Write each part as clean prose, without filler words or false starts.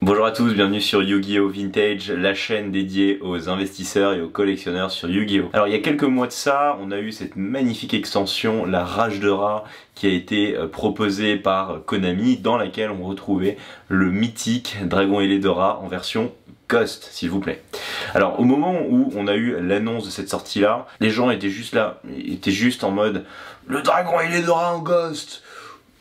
Bonjour à tous, bienvenue sur Yu-Gi-Oh! Vintage, la chaîne dédiée aux investisseurs et aux collectionneurs sur Yu-Gi-Oh! Alors il y a quelques mois de ça, on a eu cette magnifique extension, la Rage de Ra, qui a été proposée par Konami, dans laquelle on retrouvait le mythique Dragon Ailé de Ra en version Ghost, s'il vous plaît. Alors au moment où on a eu l'annonce de cette sortie là, les gens étaient juste là, étaient juste en mode le Dragon Ailé de Ra en Ghost,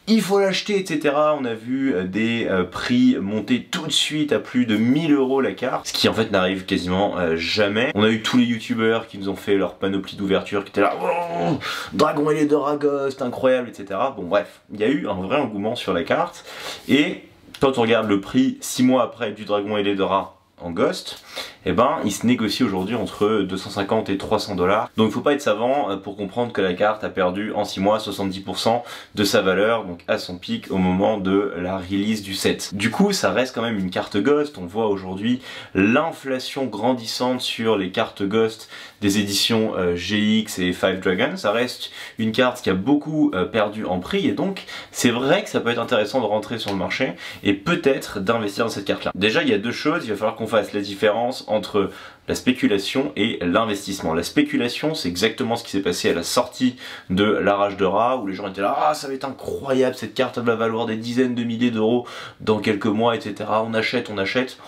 il faut l'acheter, etc. On a vu des prix monter tout de suite à plus de 1000 € la carte, ce qui en fait n'arrive quasiment jamais. On a eu tous les youtubeurs qui nous ont fait leur panoplie d'ouverture, qui étaient là, oh, Dragon Ailé de Ra Ghost, incroyable, etc. Bon bref, il y a eu un vrai engouement sur la carte, et quand on regarde le prix 6 mois après du Dragon Ailé de Ra en Ghost, eh ben, il se négocie aujourd'hui entre 250 et 300 $. Donc il faut pas être savant pour comprendre que la carte a perdu en 6 mois 70% de sa valeur, donc à son pic au moment de la release du set. Du coup, ça reste quand même une carte Ghost. On voit aujourd'hui l'inflation grandissante sur les cartes Ghost des éditions GX et Five Dragons. Ça reste une carte qui a beaucoup perdu en prix, et donc c'est vrai que ça peut être intéressant de rentrer sur le marché et peut-être d'investir dans cette carte-là. Déjà, il y a deux choses, il va falloir qu'on fasse la différence entre la spéculation et l'investissement. La spéculation, c'est exactement ce qui s'est passé à la sortie de la Rage de Ra, où les gens étaient là, ah ça va être incroyable, cette carte elle va valoir des dizaines de milliers d'euros dans quelques mois, etc. On achète, on achète.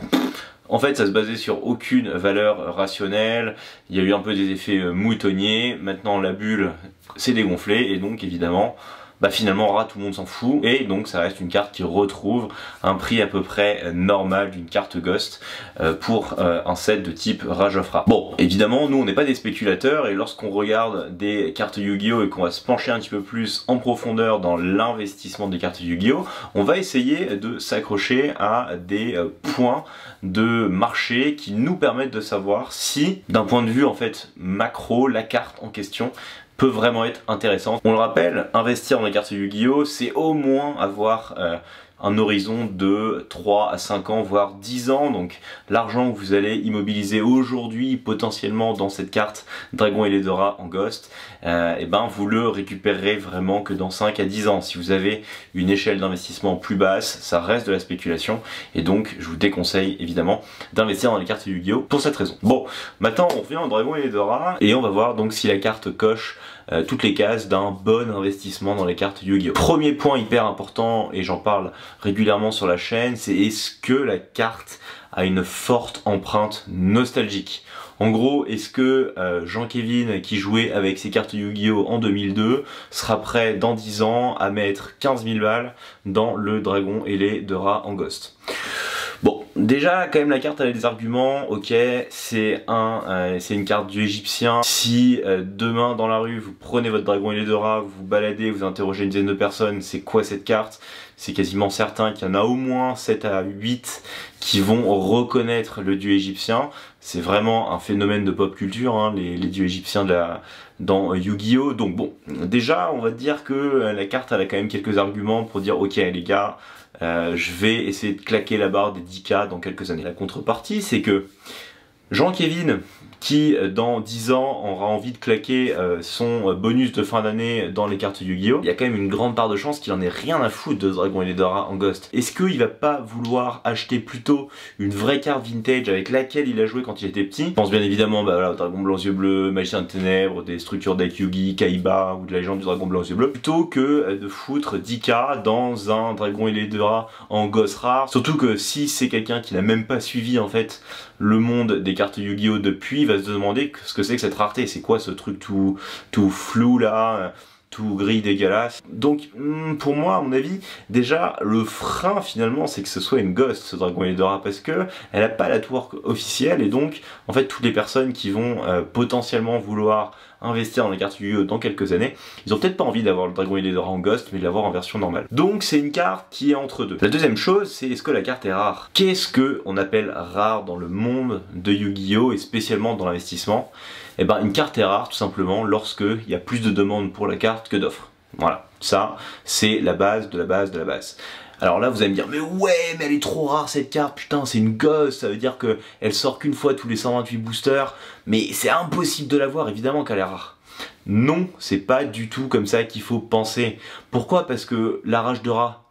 En fait, ça se basait sur aucune valeur rationnelle, il y a eu un peu des effets moutonniers, maintenant la bulle s'est dégonflée, et donc évidemment, finalement Ra, tout le monde s'en fout, et donc ça reste une carte qui retrouve un prix à peu près normal d'une carte Ghost pour un set de type Rage of Ra. Bon, évidemment, nous on n'est pas des spéculateurs, et lorsqu'on regarde des cartes Yu-Gi-Oh! Et qu'on va se pencher un petit peu plus en profondeur dans l'investissement des cartes Yu-Gi-Oh! On va essayer de s'accrocher à des points de marché qui nous permettent de savoir si, d'un point de vue en fait macro, la carte en question peut vraiment être intéressante. On le rappelle, investir dans les cartes Yu-Gi-Oh! C'est au moins avoir un horizon de 3 à 5 ans, voire 10 ans, donc l'argent que vous allez immobiliser aujourd'hui potentiellement dans cette carte Dragon Ailé de Ra en Ghost, et ben vous le récupérerez vraiment que dans 5 à 10 ans. Si vous avez une échelle d'investissement plus basse, ça reste de la spéculation, et donc je vous déconseille évidemment d'investir dans les cartes Yu-Gi-Oh! Pour cette raison. Bon, maintenant on revient au Dragon Ailé de Ra, et on va voir donc si la carte coche toutes les cases d'un bon investissement dans les cartes Yu-Gi-Oh! Premier point hyper important, et j'en parle régulièrement sur la chaîne, c'est est-ce que la carte a une forte empreinte nostalgique? En gros, est-ce que Jean-Kévin, qui jouait avec ses cartes Yu-Gi-Oh! En 2002, sera prêt dans 10 ans à mettre 15 000 balles dans le Dragon Ailé de Ra en Ghost? Bon, déjà, quand même, la carte elle a des arguments, ok, c'est une carte du Égyptien. Si demain dans la rue, vous prenez votre Dragon Ailé de Ra, vous vous baladez, vous interrogez une dizaine de personnes, c'est quoi cette carte? C'est quasiment certain qu'il y en a au moins 7 à 8 qui vont reconnaître le dieu égyptien. C'est vraiment un phénomène de pop culture, hein, les dieux égyptiens dans Yu-Gi-Oh! Donc bon, déjà, on va dire que la carte elle a quand même quelques arguments pour dire, ok les gars, je vais essayer de claquer la barre des 10K dans quelques années. La contrepartie, c'est que Jean-Kévin, qui dans 10 ans aura envie de claquer son bonus de fin d'année dans les cartes Yu-Gi-Oh! Il y a quand même une grande part de chance qu'il en ait rien à foutre de Dragon Ailé de Ra en Ghost. Est-ce qu'il va pas vouloir acheter plutôt une vraie carte vintage avec laquelle il a joué quand il était petit? Je pense bien évidemment au Dragon Blanc aux yeux bleus, Magicien de Ténèbres, des structures deck Yu-Gi, Kaiba ou de la légende du Dragon Blanc aux yeux bleus, plutôt que de foutre 10K dans un Dragon Ailé de Ra en Ghost rare. Surtout que si c'est quelqu'un qui n'a même pas suivi en fait le monde des cartes Yu-Gi-Oh! Depuis, il va se demander ce que c'est que cette rareté, c'est quoi ce truc tout flou là, tout gris dégueulasse. Donc pour moi, à mon avis, déjà le frein finalement c'est que ce soit une Ghost, ce Dragon Ailé de Ra, parce que elle a pas la tour officielle, et donc en fait toutes les personnes qui vont potentiellement vouloir investir dans les cartes Yu-Gi-Oh! Dans quelques années, ils ont peut-être pas envie d'avoir le Dragon Ailé de Ra en Ghost, mais de l'avoir en version normale. Donc c'est une carte qui est entre deux. La deuxième chose, c'est est-ce que la carte est rare? Qu'est-ce que on appelle rare dans le monde de Yu-Gi-Oh! Et spécialement dans l'investissement? Eh ben une carte est rare tout simplement lorsque il y a plus de demandes pour la carte que d'offres. Voilà, ça c'est la base de la base de la base. Alors là vous allez me dire, mais ouais, mais elle est trop rare cette carte, putain c'est une Ghost, ça veut dire qu'elle sort qu'une fois tous les 128 boosters, mais c'est impossible de l'avoir, évidemment qu'elle est rare. Non, c'est pas du tout comme ça qu'il faut penser. Pourquoi? Parce que la Rage de Ra,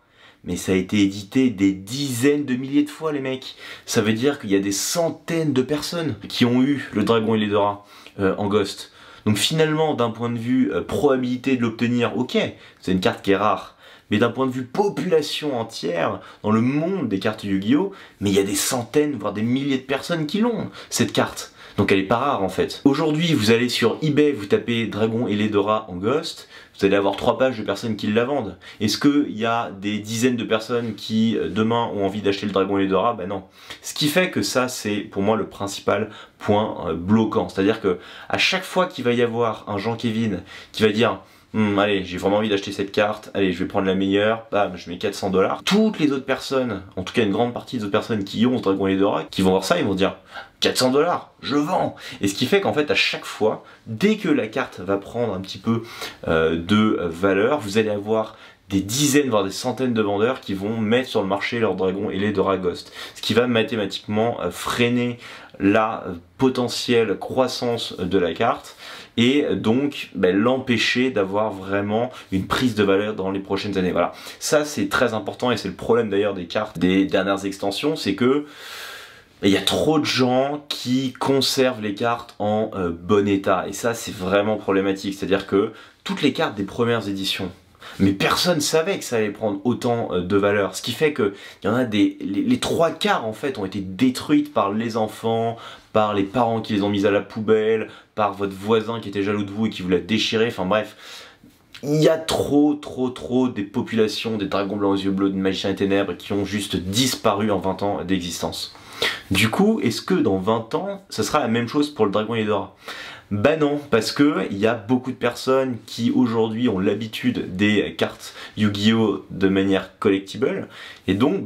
mais ça a été édité des dizaines de milliers de fois les mecs. Ça veut dire qu'il y a des centaines de personnes qui ont eu le dragon et les deux rats en Ghost. Donc finalement, d'un point de vue probabilité de l'obtenir, ok, c'est une carte qui est rare. Mais d'un point de vue population entière, dans le monde des cartes Yu-Gi-Oh, mais il y a des centaines, voire des milliers de personnes qui l'ont, cette carte. Donc elle est pas rare en fait. Aujourd'hui, vous allez sur eBay, vous tapez Dragon et les deux rats en Ghost, vous allez avoir 3 pages de personnes qui la vendent. Est-ce qu'il y a des dizaines de personnes qui, demain, ont envie d'acheter le Dragon et les deux rats? Ben non. Ce qui fait que ça, c'est pour moi le principal point bloquant. C'est-à-dire que à chaque fois qu'il va y avoir un Jean-Kévin qui va dire allez, j'ai vraiment envie d'acheter cette carte, allez, je vais prendre la meilleure, bam, je mets 400 $. Toutes les autres personnes, en tout cas une grande partie des autres personnes qui ont ce Dragon et les deux rats, qui vont voir ça, ils vont dire 400 $, je vends. Et ce qui fait qu'en fait, à chaque fois, dès que la carte va prendre un petit peu de valeur, vous allez avoir des dizaines, voire des centaines de vendeurs qui vont mettre sur le marché leur Dragon et les deux rats Ghost. Ce qui va mathématiquement freiner la potentielle croissance de la carte et donc l'empêcher d'avoir vraiment une prise de valeur dans les prochaines années. Voilà, ça c'est très important et c'est le problème d'ailleurs des cartes des dernières extensions, c'est que il y a trop de gens qui conservent les cartes en bon état et ça c'est vraiment problématique. C'est-à-dire que toutes les cartes des premières éditions, mais personne savait que ça allait prendre autant de valeur. Ce qui fait que il y en a les 3/4 en fait ont été détruites par les enfants, par les parents qui les ont mises à la poubelle, par votre voisin qui était jaloux de vous et qui vous l'a déchiré, enfin bref. Il y a trop des populations, des dragons blancs aux yeux bleus, de magiciens et ténèbres qui ont juste disparu en 20 ans d'existence. Du coup, est-ce que dans 20 ans, ce sera la même chose pour le dragon et les deux rats? Bah non, parce que il y a beaucoup de personnes qui aujourd'hui ont l'habitude des cartes Yu-Gi-Oh de manière collectible, et donc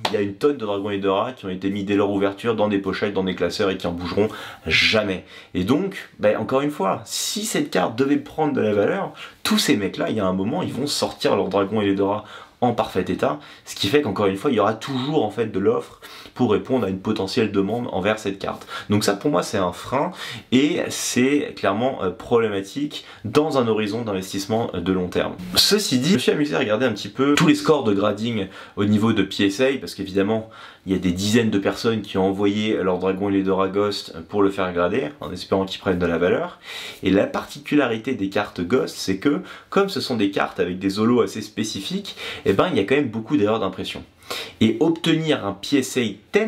il y a une tonne de dragons et de rats qui ont été mis dès leur ouverture dans des pochettes, dans des classeurs et qui en bougeront jamais. Et donc, encore une fois, si cette carte devait prendre de la valeur, tous ces mecs-là, il y a un moment, ils vont sortir leurs dragons et les deux rats en parfait état, ce qui fait qu'encore une fois, il y aura toujours en fait de l'offre pour répondre à une potentielle demande envers cette carte. Donc ça pour moi c'est un frein et c'est clairement problématique dans un horizon d'investissement de long terme. Ceci dit, je me suis amusé à regarder un petit peu tous les scores de grading au niveau de PSA parce qu'évidemment il y a des dizaines de personnes qui ont envoyé leur Dragon et les deux rats Ghost pour le faire grader en espérant qu'ils prennent de la valeur. Et la particularité des cartes Ghost, c'est que comme ce sont des cartes avec des holos assez spécifiques, il y a quand même beaucoup d'erreurs d'impression. Et obtenir un PSA 10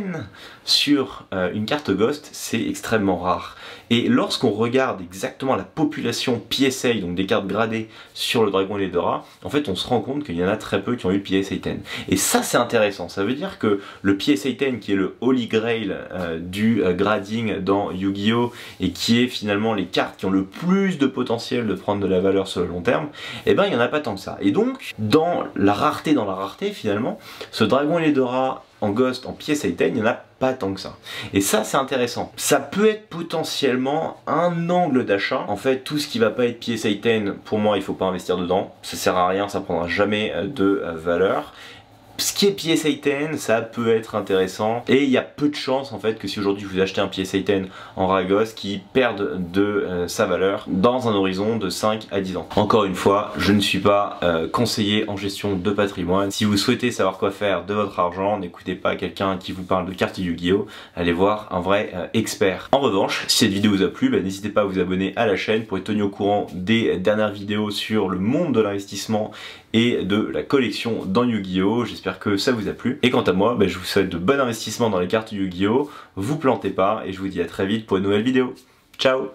sur une carte Ghost, c'est extrêmement rare. Et lorsqu'on regarde exactement la population PSA, donc des cartes gradées sur le Dragon et les deux rats, en fait on se rend compte qu'il y en a très peu qui ont eu PSA 10. Et ça c'est intéressant, ça veut dire que le PSA 10 qui est le holy grail du grading dans Yu-Gi-Oh! Et qui est finalement les cartes qui ont le plus de potentiel de prendre de la valeur sur le long terme, il n'y en a pas tant que ça. Et donc, dans la rareté finalement, ce Dragon et les deux rats en Ghost, en PSA 10, il n'y en a pas tant que ça. Et ça, c'est intéressant. Ça peut être potentiellement un angle d'achat. En fait, tout ce qui va pas être PSA 10, pour moi, il faut pas investir dedans. Ça sert à rien, ça prendra jamais de valeur. Ce qui est PSA 10, ça peut être intéressant et il y a peu de chances en fait que si aujourd'hui vous achetez un PSA 10 en Ragos qui perde de sa valeur dans un horizon de 5 à 10 ans. Encore une fois, je ne suis pas conseiller en gestion de patrimoine. Si vous souhaitez savoir quoi faire de votre argent, n'écoutez pas quelqu'un qui vous parle de cartes Yu-Gi-Oh! Allez voir un vrai expert. En revanche, si cette vidéo vous a plu, n'hésitez pas à vous abonner à la chaîne pour être tenu au courant des dernières vidéos sur le monde de l'investissement et de la collection dans Yu-Gi-Oh! J'espère que ça vous a plu. Et quant à moi, je vous souhaite de bon investissement dans les cartes Yu-Gi-Oh! Vous plantez pas et je vous dis à très vite pour une nouvelle vidéo. Ciao!